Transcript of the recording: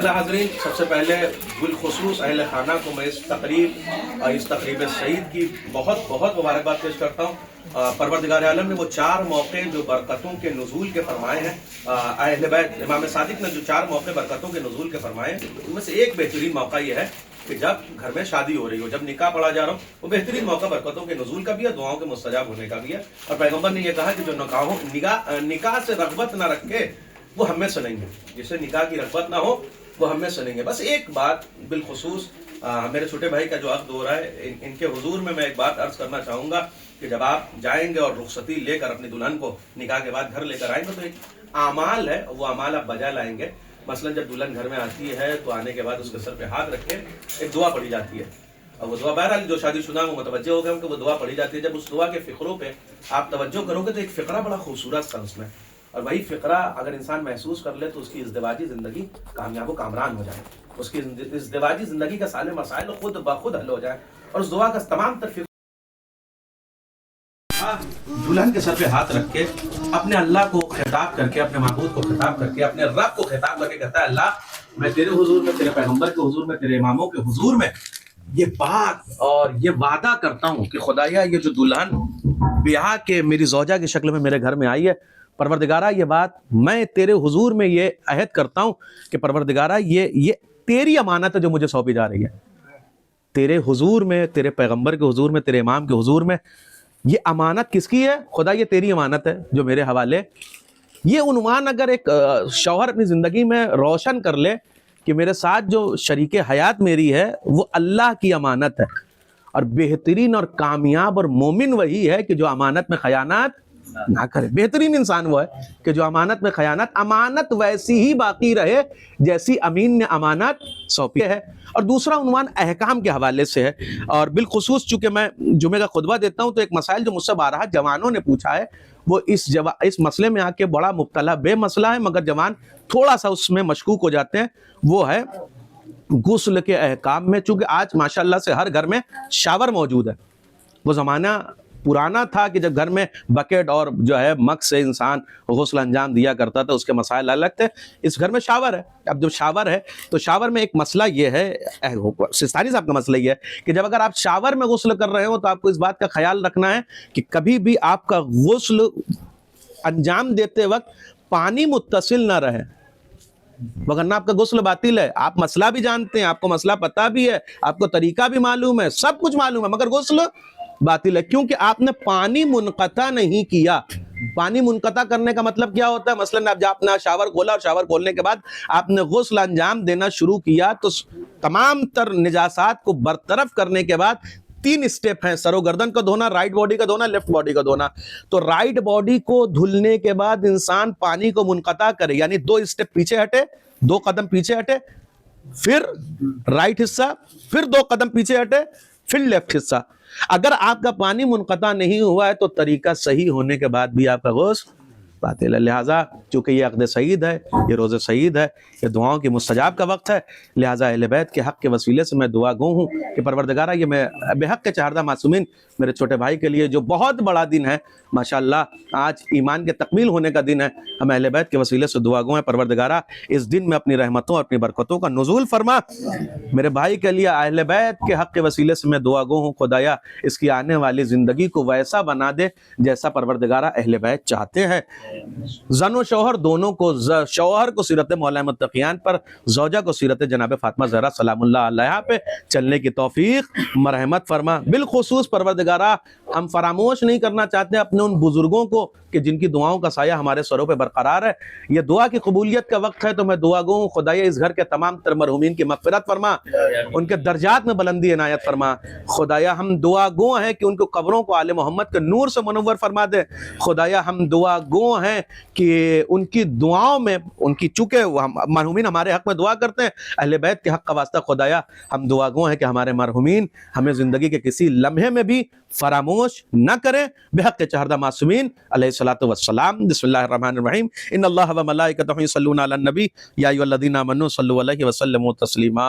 معزز حاضرین، سب سے پہلے بالخصوص اہل خانہ کو میں اس تقریب سعید کی بہت بہت مبارکباد پیش کرتا ہوں۔ پروردگار عالم نے وہ 4 موقع جو برکتوں کے نزول کے فرمائے ہیں، اہل بیت امام صادق نے جو 4 موقع برکتوں کے نزول کے فرمائے ہیں، ان میں سے ایک بہترین موقع یہ ہے کہ جب گھر میں شادی ہو رہی ہو، جب نکاح پڑھا جا رہا ہو، وہ بہترین موقع برکتوں کے نزول کا بھی ہے، دعاؤں کے مستجاب ہونے کا بھی ہے۔ اور پیغمبر نے یہ کہا کہ جو نکاح سے رغبت نہ رکھے وہ ہم میں سے نہیں ہے، جسے نکاح کی رغبت نہ ہو وہ ہم میں سے نہیں ہے۔ بس ایک بات بالخصوص میرے چھوٹے بھائی کا جو عقد ہو رہا ہے، ان کے حضور میں ایک بات عرض کرنا چاہوں گا کہ جب آپ جائیں گے اور رخصتی لے کر اپنی دلہن کو نکاح کے بعد گھر لے کر آئیں گے، تو ایک اعمال ہے، وہ اعمال آپ بجا لائیں گے۔ مثلا جب دلہن گھر میں آتی ہے تو آنے کے بعد اس کے سر پہ ہاتھ رکھے ایک دعا پڑھی جاتی ہے، اور وہ دعا بہرحال جو شادی شدہ وہ متوجہ ہو گئے کہ وہ دعا پڑھی جاتی ہے۔ جب اس دعا کے فقروں پہ آپ توجہ کرو گے تو ایک فقرہ بڑا خوبصورت تھا اس میں، اور وہی فقرہ اگر انسان محسوس کر لے تو اس کی ازدواجی زندگی کامیاب و کامران ہو جائے، اس کی ازدواجی زندگی کا سارے مسائل خود بخود حل ہو جائے، اور اس دعا کا تمام تر دلہن کے سر پہ ہاتھ رکھ کے اپنے اللہ کو خطاب کر کے، اپنے معبود کو خطاب کر کے، اپنے رب کو خطاب کر کے کہتا ہے، اللہ میں تیرے حضور میں، تیرے پیغمبر کے حضور میں، تیرے اماموں کے حضور میں یہ بات اور یہ وعدہ کرتا ہوں کہ خدایا یہ جو دلہن بیاہ کے میری زوجہ کی شکل میں میرے گھر میں آئی ہے، پروردگارہ یہ بات میں تیرے حضور میں یہ عہد کرتا ہوں کہ پروردگارہ یہ تیری امانت ہے جو مجھے سونپی جا رہی ہے، تیرے حضور میں، تیرے پیغمبر کے حضور میں، تیرے امام کے حضور میں یہ امانت کس کی ہے؟ خدا یہ تیری امانت ہے جو میرے حوالے۔ یہ عنوان اگر ایک شوہر اپنی زندگی میں روشن کر لے کہ میرے ساتھ جو شریک حیات میری ہے وہ اللہ کی امانت ہے، اور بہترین اور کامیاب اور مومن وہی ہے کہ جو امانت میں خیانت نہ کرے۔ بہترین انسان وہ ہے کہ جو امانت میں امانت ویسی ہی باقی رہے جیسی امین نے امانت سونپی ہے۔ اور دوسرا عنوان احکام کے حوالے سے ہے، اور بالخصوص چونکہ میں جمعے کا خطبہ دیتا ہوں تو ایک مسائل جو مجھ سے بارہا جوانوں نے پوچھا ہے، وہ اس مسئلے میں آ کے بڑا مبتلا بے مسئلہ ہے، مگر جوان تھوڑا سا اس میں مشکوک ہو جاتے ہیں، وہ ہے غسل کے احکام میں۔ چونکہ آج ماشاءاللہ سے ہر گھر میں شاور موجود ہے، وہ زمانہ پرانا تھا کہ جب گھر میں بکیٹ اور جو ہے مگ سے انسان غسل انجام دیا کرتا تھا، اس کے مسائل الگ تھے۔ اس گھر میں شاور ہے، اب جب شاور ہے تو شاور میں ایک مسئلہ یہ ہے، سستانی صاحب کا مسئلہ یہ ہے کہ جب اگر آپ شاور میں غسل کر رہے ہو تو آپ کو اس بات کا خیال رکھنا ہے کہ کبھی بھی آپ کا غسل انجام دیتے وقت پانی متصل نہ رہے، وگرنہ آپ کا غسل باطل ہے۔ آپ مسئلہ بھی جانتے ہیں، آپ کو مسئلہ پتہ بھی ہے، آپ کو طریقہ بھی معلوم ہے، سب کچھ معلوم ہے، مگر غسل باطل ہے، کیونکہ آپ نے پانی منقطع نہیں کیا۔ پانی منقطع کرنے کا مطلب کیا ہوتا ہے؟ مثلا آپ نے شاور کھولا اور شاور کھولنے کے بعد آپ نے غسل انجام دینا شروع کیا تو تمام تر نجاسات کو برطرف کرنے کے بعد 3 سٹیپ ہیں: سر و گردن کا دھونا، رائٹ باڈی کا دھونا، لیفٹ باڈی کا دھونا۔ تو رائٹ باڈی کو دھلنے کے بعد انسان پانی کو منقطع کرے، یعنی 2 سٹیپ پیچھے ہٹے، 2 قدم پیچھے ہٹے، پھر رائٹ حصہ، پھر 2 قدم پیچھے ہٹے، پھر لیفٹ حصہ۔ اگر آپ کا پانی منقطع نہیں ہوا ہے تو طریقہ صحیح ہونے کے بعد بھی آپ کا غسل باطل ہے۔ لہٰذا چونکہ یہ عقد سعید ہے، یہ روز سعید ہے، یہ دعاؤں کی مستجاب کا وقت ہے، لہٰذا اہل بیت کے حق کے وسیلے سے میں دعا گو ہوں کہ پروردگارہ یہ میں بے حق کے چہردہ معصومین میرے چھوٹے بھائی کے لیے جو بہت بڑا دن ہے، ماشاءاللہ آج ایمان کے تکمیل ہونے کا دن ہے، ہم اہل بیت کے وسیلے سے دعا گو ہیں پروردگارہ اس دن میں اپنی رحمتوں اور اپنی برکتوں کا نزول فرما۔ میرے بھائی کے لیے اہل بیت کے حق کے وسیلے سے میں دعا گو ہوں، خدایا اس کی آنے والی زندگی کو ویسا بنا دے جیسا پروردگارہ اہل بیت چاہتے ہیں۔ زن و شوہر دونوں کو، شوہر کو سیرت مولا متقیان پر، زوجہ کو سیرت جناب فاطمہ زہرا سلام اللہ علیہا پہ چلنے کی توفیق مرحمت فرما۔ بالخصوص پروردگارہ ہم فراموش نہیں کرنا چاہتے اپنے ان بزرگوں کو کہ جن کی دعاؤں کا سایہ ہمارے سروں پہ برقرار ہے۔ یہ دعا کی قبولیت کا وقت ہے تو میں دعا گو ہوں، خدایا اس گھر کے تمام تر مرحومین کی مغفرت فرما، ان کے درجات میں بلندی عنایت فرما۔ خدایا ہم دعا گو ہیں کہ ان کو قبروں کو آل محمد کے نور سے منور فرما دے۔ خدایا ہم دعا گو ہیں کہ ان کی دعاؤں میں، ان کی چونکہ مرحومین ہمارے حق میں دعا کرتے ہیں، اہل بیت کے حق کا واسطہ خدایا ہم دعا گو ہیں کہ ہمارے مرحومین ہمیں زندگی کے کسی لمحے میں بھی فراموش نہ کریں، بے حق کے چہردہ معصومین علیہ الصلوۃ والسلام۔ بسم اللہ الرحمن الرحیم، ان اللہ و ملائکتہ یصلون علی النبی یا ایھا الذین آمنوا صلوا علیہ وسلموا تسلیما۔